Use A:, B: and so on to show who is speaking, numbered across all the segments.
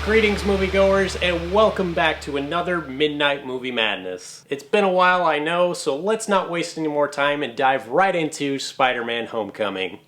A: Greetings moviegoers, and welcome back to another Midnight Movie Madness. It's been a while, I know, so let's not waste any more time and dive right into Spider-Man Homecoming.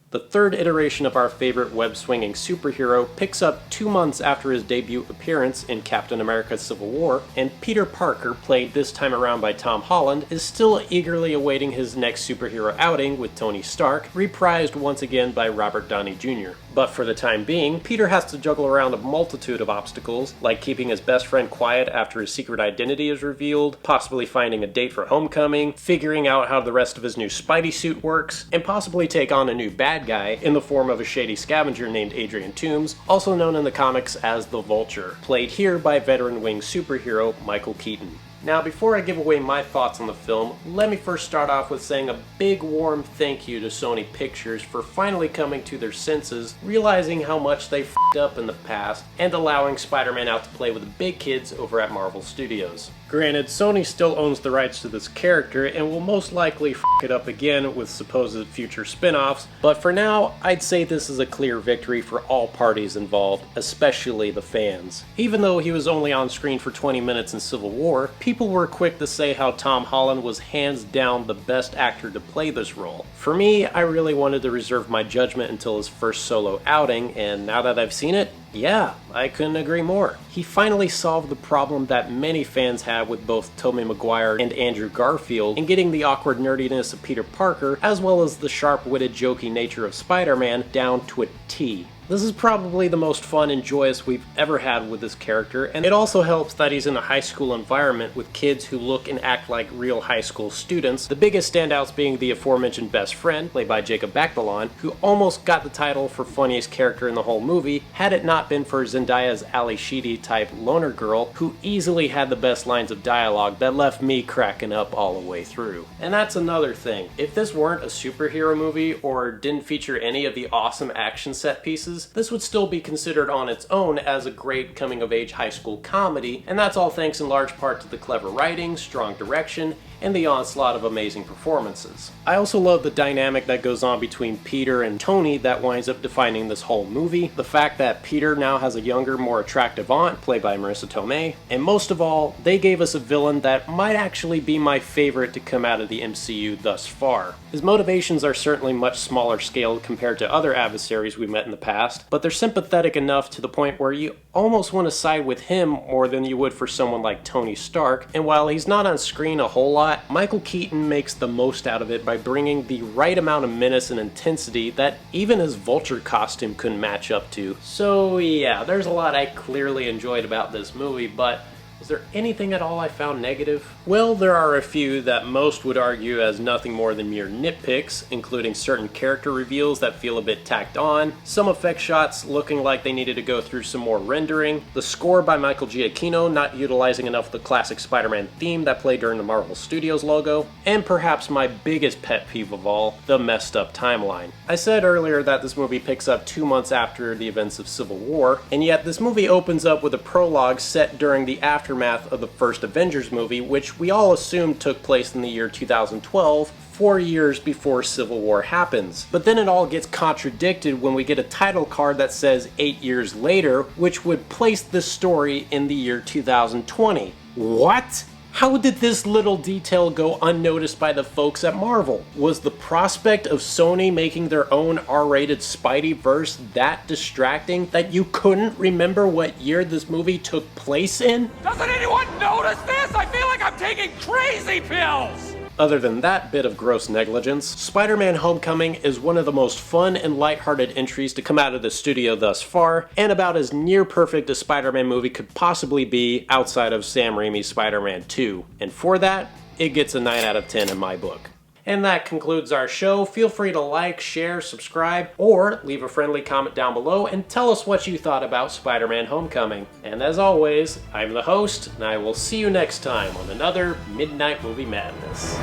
A: The third iteration of our favorite web-swinging superhero picks up 2 months after his debut appearance in Captain America Civil War, and Peter Parker, played this time around by Tom Holland, is still eagerly awaiting his next superhero outing with Tony Stark, reprised once again by Robert Downey Jr. But for the time being, Peter has to juggle around a multitude of obstacles, like keeping his best friend quiet after his secret identity is revealed, possibly finding a date for Homecoming, figuring out how the rest of his new Spidey suit works, and possibly take on a new bad guy in the form of a shady scavenger named Adrian Toomes, also known in the comics as the Vulture, played here by veteran wing superhero Michael Keaton. Now, before I give away my thoughts on the film, let me first start off with saying a big warm thank you to Sony Pictures for finally coming to their senses, realizing how much they f***ed up in the past, and allowing Spider-Man out to play with the big kids over at Marvel Studios. Granted, Sony still owns the rights to this character and will most likely f*** it up again with supposed future spin-offs, but for now, I'd say this is a clear victory for all parties involved, especially the fans. Even though he was only on screen for 20 minutes in Civil War, people were quick to say how Tom Holland was hands down the best actor to play this role. For me, I really wanted to reserve my judgment until his first solo outing, and now that I've seen it, yeah, I couldn't agree more. He finally solved the problem that many fans have with both Tobey Maguire and Andrew Garfield in getting the awkward nerdiness of Peter Parker, as well as the sharp-witted jokey nature of Spider-Man, down to a T. This is probably the most fun and joyous we've ever had with this character, and it also helps that he's in a high school environment with kids who look and act like real high school students, the biggest standouts being the aforementioned best friend, played by Jacob Batalon, who almost got the title for funniest character in the whole movie had it not been for Zendaya's Ali Sheedy type loner girl, who easily had the best lines of dialogue that left me cracking up all the way through. And that's another thing. If this weren't a superhero movie or didn't feature any of the awesome action set pieces, this would still be considered on its own as a great coming-of-age high school comedy, and that's all thanks in large part to the clever writing, strong direction, and the onslaught of amazing performances. I also love the dynamic that goes on between Peter and Tony that winds up defining this whole movie, the fact that Peter now has a younger, more attractive aunt, played by Marissa Tomei, and most of all, they gave us a villain that might actually be my favorite to come out of the MCU thus far. His motivations are certainly much smaller scale compared to other adversaries we've met in the past, but they're sympathetic enough to the point where you almost want to side with him more than you would for someone like Tony Stark, and while he's not on screen a whole lot, Michael Keaton makes the most out of it by bringing the right amount of menace and intensity that even his Vulture costume couldn't match up to. So yeah, there's a lot I clearly enjoyed about this movie, but is there anything at all I found negative? Well, there are a few that most would argue as nothing more than mere nitpicks, including certain character reveals that feel a bit tacked on, some effect shots looking like they needed to go through some more rendering, the score by Michael Giacchino not utilizing enough of the classic Spider-Man theme that played during the Marvel Studios logo, and perhaps my biggest pet peeve of all, the messed up timeline. I said earlier that this movie picks up 2 months after the events of Civil War, and yet this movie opens up with a prologue set during the aftermath of the first Avengers movie, which we all assumed took place in the year 2012, 4 years before Civil War happens. But then it all gets contradicted when we get a title card that says 8 years later, which would place this story in the year 2020. What? How did this little detail go unnoticed by the folks at Marvel? Was the prospect of Sony making their own R-rated Spideyverse that distracting that you couldn't remember what year this movie took place in?
B: Doesn't anyone notice this? I feel like I'm taking crazy pills!
A: Other than that bit of gross negligence, Spider-Man Homecoming is one of the most fun and lighthearted entries to come out of the studio thus far, and about as near perfect a Spider-Man movie could possibly be outside of Sam Raimi's Spider-Man 2. And for that, it gets a 9 out of 10 in my book. And that concludes our show. Feel free to like, share, subscribe, or leave a friendly comment down below and tell us what you thought about Spider-Man Homecoming. And as always, I'm the host, and I will see you next time on another Midnight Movie Madness.